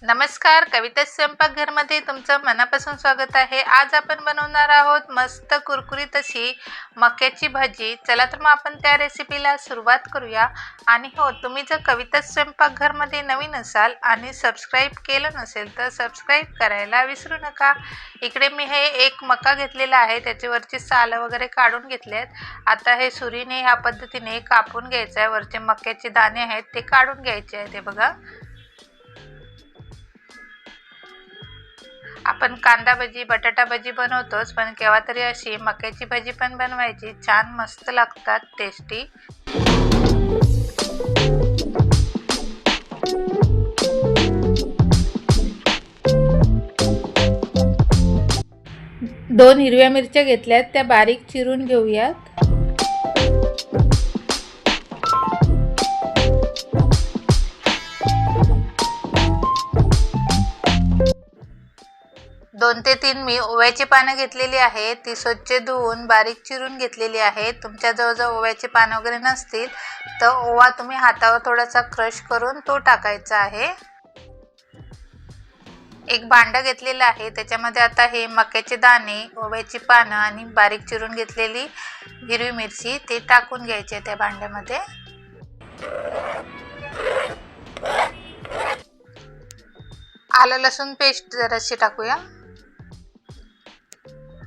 नमस्कार, कविता स्वयंपाकघरमध्ये तुमचं मनापासून स्वागत आहे। आज आपण बनवणार आहोत मस्त कुरकुरीत अशी मक्याची भाजी। चला तर मग आपण त्या रेसिपीला सुरुवात करूया। आणि हो, तुम्ही जर कविता स्वयंपाकघरमध्ये नवीन असाल आणि सबस्क्राईब केलं नसेल तर सबस्क्राईब करायला विसरू नका। इकडे मी हे एक मका घेतलेला आहे, त्याच्यावरची साल वगैरे काढून घेतलेत। आता हे सुरीने ह्या पद्धतीने कापून घ्यायचं आहे। वरचे मक्याचे दाणे आहेत ते काढून घ्यायचे आहेत। हे बघा, आपण कांदा भजी बटाटा भजी बनवतोच, पण केव्हा तरी अशी मक्याची भाजी पण बनवायची। छान मस्त लागतात, टेस्टी। दोन हिरव्या मिरच्या घेतल्यात, त्या बारीक चिरून घेऊयात। दोन ते तीन मी ओव्याची पानं घेतलेली आहेत, ती स्वच्छ धुवून बारीक चिरून घेतलेली आहेत। तुमच्या जवळ ओव्याची पानं वगैरे नसतील तर ओवा तुम्ही हातावर थोडासा क्रश करून तो टाकायचा आहे। एक भांडं घेतलेलं आहे, त्याच्यामध्ये आता हे मक्याचे दाणे, ओव्याची पानं आणि बारीक चिरून घेतलेली हिरवी मिरची ते टाकून घ्यायचे त्या भांड्यामध्ये। आलं लसूण पेस्ट जराशी टाकूया।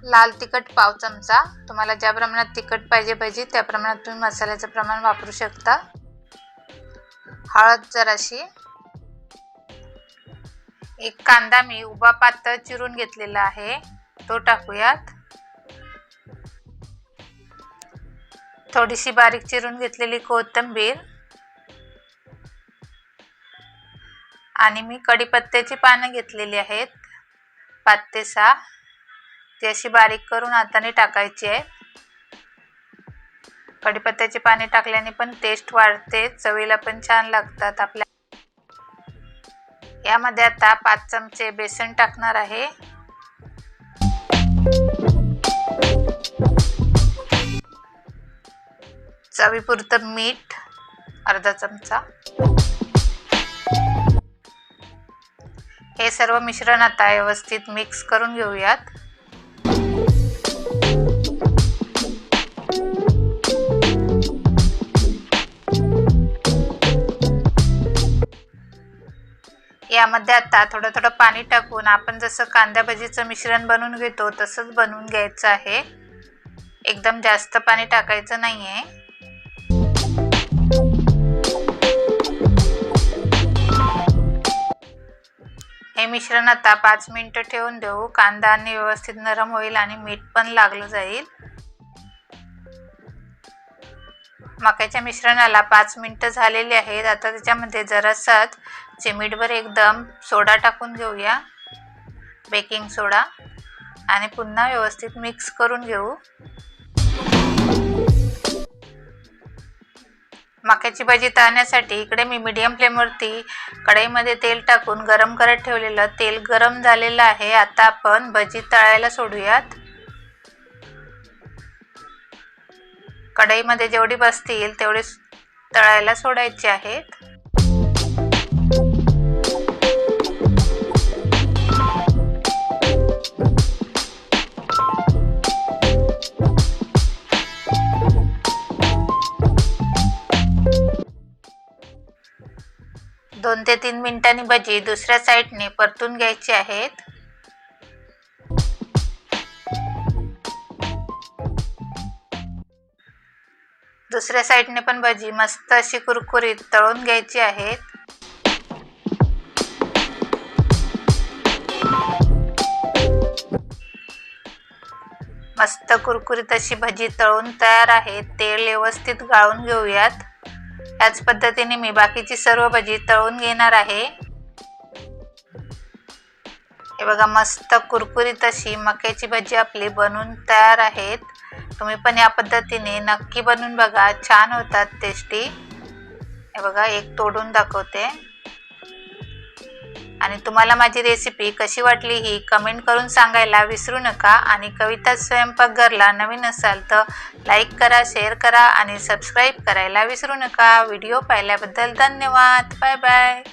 लाल तिखट पाव चमचा, तुम्हाला ज्या प्रमाणात तिखट पाहिजे भाजी त्या प्रमाणात तुम्ही मसाल्याचं प्रमाण वापरू शकता। हळद जराशी। एक कांदा मी उभा पातळ चिरून घेतलेला आहे, तो टाकूयात। थोडीशी बारीक चिरून घेतलेली कोथिंबीर आणि मी कढीपत्त्याची पानं घेतलेली आहेत 5 ते 6, ती अशी बारीक करून हाताने टाकायची आहे। कढीपत्त्याची पाने टाकल्याने पण टेस्ट वाढते, चवीला पण छान लागतात आपल्या। यामध्ये आता 5 चमचे बेसन टाकणार आहे। चवीपुरतं मीठ अर्धा चमचा। हे सर्व मिश्रण आता व्यवस्थित मिक्स करून घेऊयात। यामध्ये आता थोडं थोडं पाणी टाकून आपण जसं कांदा भजीचं मिश्रण बनवून घेतो तसंच बनवून घ्यायचं आहे। एकदम जास्त पाणी टाकायचं नाहीये। हे मिश्रण आता 5 मिनिटं ठेवून देऊ, कांदा आणि व्यवस्थित नरम होईल आणि मीठ पण लागलं जाईल। मक्याच्या मिश्रणाला 5 मिनिटं झालेली आहेत। आता त्याच्यामध्ये जरासाच चिमूटभर एकदम सोडा टाकून घेऊया, बेकिंग सोडा, आणि पुन्हा व्यवस्थित मिक्स करून घेऊ। मक्याची भाजी तळण्यासाठी इकडे मी मीडियम फ्लेमवरती कढईमध्ये तेल टाकून गरम करत ठेवलेलं तेल गरम झालेलं आहे। आता आपण भजी तळायला सोडूयात। कढईमध्ये जेवढी बसतील तेवढे तळायला सोडायचे आहेत। दोन ते 3 मिनिटांनी भजी दुसऱ्या साईडने परतून घ्यायची आहेत। दुसऱ्या साईडने पण भजी मस्त अशी कुरकुरीत तळून घ्यायची आहेत। मस्त कुरकुरीत अशी भजी तळून तयार आहे। तेल व्यवस्थित गाळून घेऊयात। याच पद्धतीने मी बाकीची सर्व भजी तळून घेणार आहे। हे बघा, मस्त कुरकुरीत अशी मक्याची भजी आपली बनून तयार आहेत। तुम्ही पण या पद्धतीने नक्की बनवून बघा, छान होतात, टेस्टी। हे बघा, एक तोडून दाखवते। आणि तुम्हाला माझी रेसिपी कशी वाटली ही कमेंट करून सांगायला विसरू नका। आणि कविता स्वयंपाकघरला नवीन असाल तर लाईक करा, शेअर करा आणि सबस्क्राईब करायला विसरू नका। व्हिडिओ पाहिल्याबद्दल धन्यवाद। Bye bye.